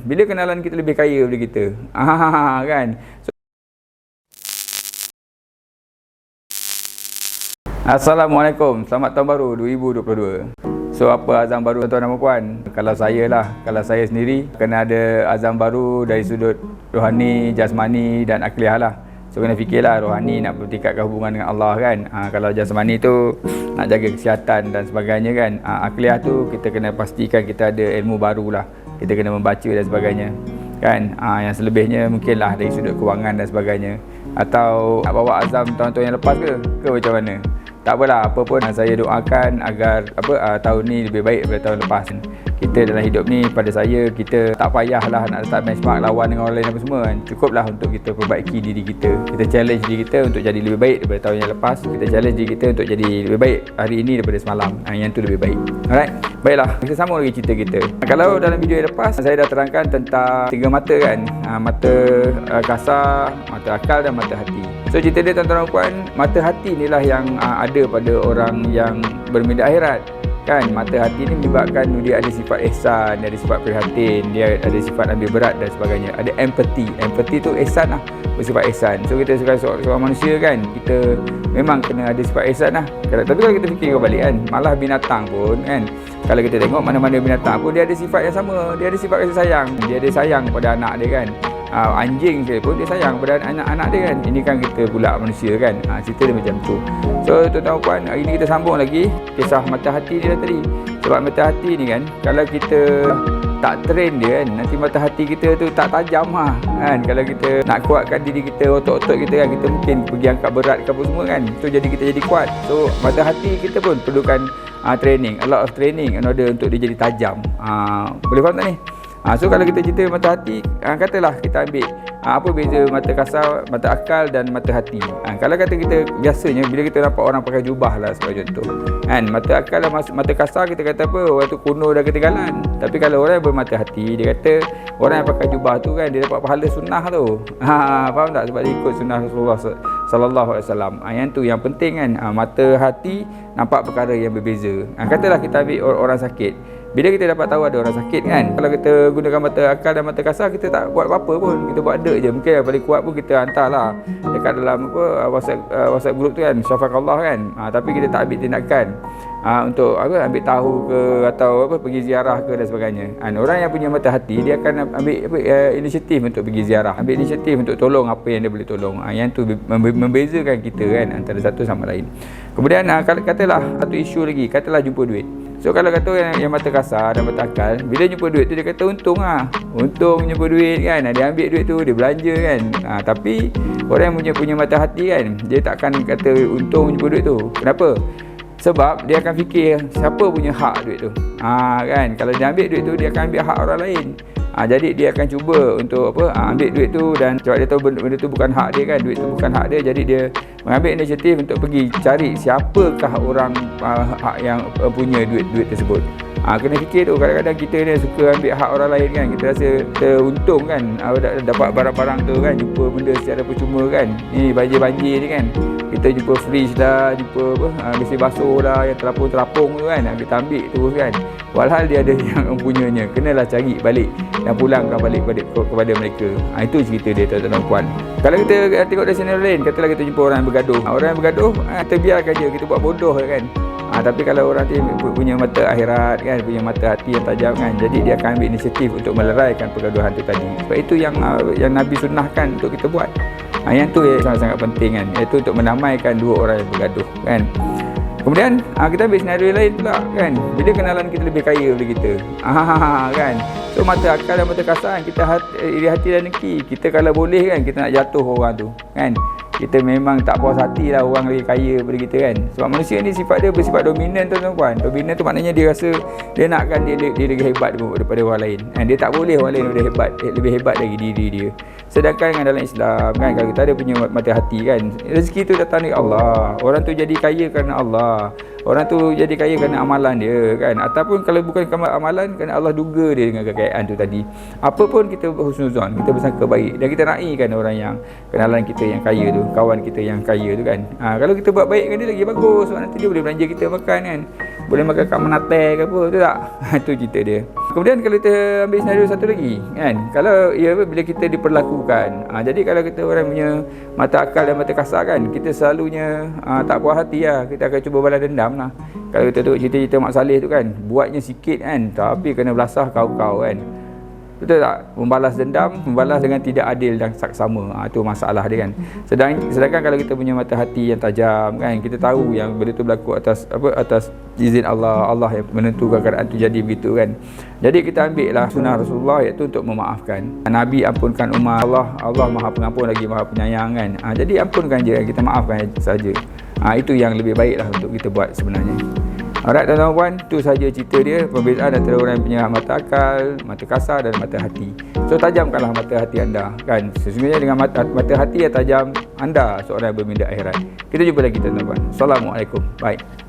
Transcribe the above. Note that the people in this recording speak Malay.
Bila kenalan kita lebih kaya daripada kita. Kan. Assalamualaikum, selamat tahun baru 2022. So apa azam baru tuan-tuan dan puan? Kalau saya sendiri kena ada azam baru dari sudut rohani, jasmani dan akliah lah. So kena fikirlah, rohani nak bertingkatkan hubungan dengan Allah kan. Kalau jasmani tu nak jaga kesihatan dan sebagainya kan. Akliah tu kita kena pastikan kita ada ilmu baru lah. Kita kena membaca dan sebagainya kan. Yang selebihnya mungkinlah dari sudut kewangan dan sebagainya. Atau nak bawa azam tahun-tahun yang lepas ke macam mana? Tak apalah, apa pun saya doakan agar tahun ni lebih baik daripada tahun lepas. Kita dalam hidup ni, pada saya, kita tak payahlah nak letak benchmark lawan dengan orang lain apa semua kan. Cukuplah untuk kita perbaiki diri kita. Kita challenge diri kita untuk jadi lebih baik daripada tahun yang lepas. Kita challenge diri kita untuk jadi lebih baik hari ini daripada semalam. Yang tu lebih baik. Alright, baiklah, kita sambung lagi cerita kita. Kalau dalam video yang lepas saya dah terangkan tentang 3 mata kan. Mata kasar, mata akal dan mata hati. So cerita dia tuan-tuan dan puan, mata hati inilah yang ada pada orang yang berminda akhirat kan. Mata hati ni menyebabkan dia ada sifat ihsan, dia ada sifat prihatin, dia ada sifat ambil berat dan sebagainya. Ada empathy. Empathy tu ihsan lah, bersifat ihsan. So kita seorang manusia kan, kita memang kena ada sifat ihsan lah. Tapi kalau kita fikir balik kan, malah binatang pun kan, kalau kita tengok mana-mana binatang pun dia ada sifat yang sama. Dia ada sifat kasih sayang. Dia ada sayang kepada anak dia kan. Anjing pun dia sayang pada anak-anak dia kan. Ini kan kita pula manusia kan. Cerita dia macam tu. So tuan-tuan puan, hari ni kita sambung lagi kisah mata hati dia tadi. Sebab mata hati ni kan, kalau kita tak train dia kan, nanti mata hati kita tu tak tajam kan. Kalau kita nak kuatkan diri kita, otot-otot kita kan, kita mungkin pergi angkat berat ke apa semua kan. So jadi kita jadi kuat. So mata hati kita pun perlukan training, a lot of training in order untuk dia jadi tajam. Boleh faham tak ni? So kalau kita cerita mata hati, katalah kita ambil apa beza mata kasar, mata akal dan mata hati. Kalau kata kita biasanya bila kita nampak orang pakai jubah lah sebagai contoh kan, mata akal dan mata kasar kita kata apa, orang tu kuno dan ketinggalan. Tapi kalau orang yang bermata hati, dia kata orang yang pakai jubah tu kan, dia dapat pahala sunnah tu. Faham tak? Sebab dia ikut sunnah Rasulullah sallallahu alaihi wasallam. Yang tu yang penting kan. Mata hati nampak perkara yang berbeza. Katalah kita ambil orang sakit. Bila kita dapat tahu ada orang sakit kan, kalau kita gunakan mata akal dan mata kasar, kita tak buat apa-apa pun, kita buat dek je. Mungkin yang paling kuat pun kita hantarlah dekat dalam WhatsApp group tu kan, syafakallah kan. Tapi kita tak ambil tindakan untuk ambil tahu ke, atau pergi ziarah ke dan sebagainya. Orang yang punya mata hati, dia akan ambil inisiatif untuk pergi ziarah, ambil inisiatif untuk tolong apa yang dia boleh tolong. Yang tu membezakan kita kan antara satu sama lain. Kemudian kalau katalah satu isu lagi, katalah jumpa duit. So kalau kata yang mata kasar dan mata akal, bila jumpa duit tu dia kata untung untung jumpa duit kan, dia ambil duit tu, dia belanja kan. Tapi orang yang punya mata hati kan, dia takkan kata untung jumpa duit tu. Kenapa? Sebab dia akan fikir siapa punya hak duit tu. Kan, kalau dia ambil duit tu, dia akan ambil hak orang lain. Jadi dia akan cuba untuk ambil duit tu, dan sebab dia tahu benda tu bukan hak dia kan, duit tu bukan hak dia, jadi dia mengambil inisiatif untuk pergi cari siapakah orang yang punya duit tersebut. Kena fikir tu, kadang-kadang kita ni suka ambil hak orang lain kan, kita rasa teruntung kan, dapat barang-barang tu kan, jumpa benda secara percuma kan. Ni banjir-banjir ni kan, kita jumpa fridge lah, jumpa besi basuh lah yang terapung-terapung tu kan, kita ambil terus kan, walhal dia ada yang mempunyanya. Kenalah cari balik dan pulangkan balik kepada mereka. Itu cerita dia tuan-tuan dan puan. Kalau kita tengok dari sini lain, katalah kita jumpa orang yang bergaduh. Orang yang bergaduh, kita biarkan je, kita buat bodoh kan. Tapi kalau orang tu punya mata akhirat kan, punya mata hati yang tajam kan, jadi dia akan ambil inisiatif untuk meleraikan pergaduhan tu tadi. Sebab itu yang Nabi sunnahkan untuk kita buat. Yang tu sangat-sangat penting kan, iaitu untuk menamaikan dua orang yang bergaduh kan. Kemudian kita ambil senario lain pula kan, bila kenalan kita lebih kaya daripada kita. Kan. So mata akal dan mata kasar kan, kita iri hati dan dengki. Kita kalau boleh kan, kita nak jatuh orang tu kan. Kita memang tak puas hati lah orang lebih kaya daripada kita kan. Sebab manusia ni sifat dia bersifat dominan tuan-tuan. Dominan tu maknanya dia rasa dia nakkan dia lagi hebat daripada orang lain. Dia tak boleh orang lain lebih hebat dari diri dia. Sedangkan dalam Islam kan, kalau kita ada punya mata hati kan, rezeki tu datang dari Allah. Orang tu jadi kaya kerana Allah. Orang tu jadi kaya kerana amalan dia kan. Ataupun kalau bukan kerana amalan, kerana Allah duga dia dengan kekayaan tu tadi. Apa pun kita husnuzon, kita bersangka baik, dan kita raikan orang yang kenalan kita yang kaya tu, kawan kita yang kaya tu kan. Kalau kita buat baik dengan dia lagi bagus, sebab nanti dia boleh belanja kita makan kan. boleh makan kat Menate ke apa, betul tak? Itu cerita dia. Kemudian kalau kita ambil senario satu lagi kan, kalau bila kita diperlakukan, jadi kalau kita orang punya mata akal dan mata kasar kan, kita selalunya tak puas hati lah, kita akan cuba balas dendam lah. Kalau kita tengok cerita-cerita Mak Saleh tu kan, buatnya sikit kan, tapi kena belasah kau-kau kan. Betul tak? Membalas dendam, membalas dengan tidak adil dan saksama. Itu masalah dia kan. Sedangkan kalau kita punya mata hati yang tajam kan, kita tahu yang benda tu berlaku atas izin Allah, Allah yang menentukan keadaan tu jadi begitu kan. Jadi kita ambil lah sunnah Rasulullah, iaitu untuk memaafkan. Nabi ampunkan umat Allah Maha Pengampun lagi Maha Penyayang kan. Jadi ampunkan je, kita maafkan saja. Itu yang lebih baik lah untuk kita buat sebenarnya. Alright tuan-tuan puan, itu sahaja cerita dia, perbezaan antara orang yang punya mata akal, mata kasar dan mata hati. So tajamkanlah mata hati anda kan. Sesungguhnya dengan mata hati yang tajam, anda seorang yang berminda akhirat. Kita jumpa lagi tuan-tuan puan. Assalamualaikum. Bye.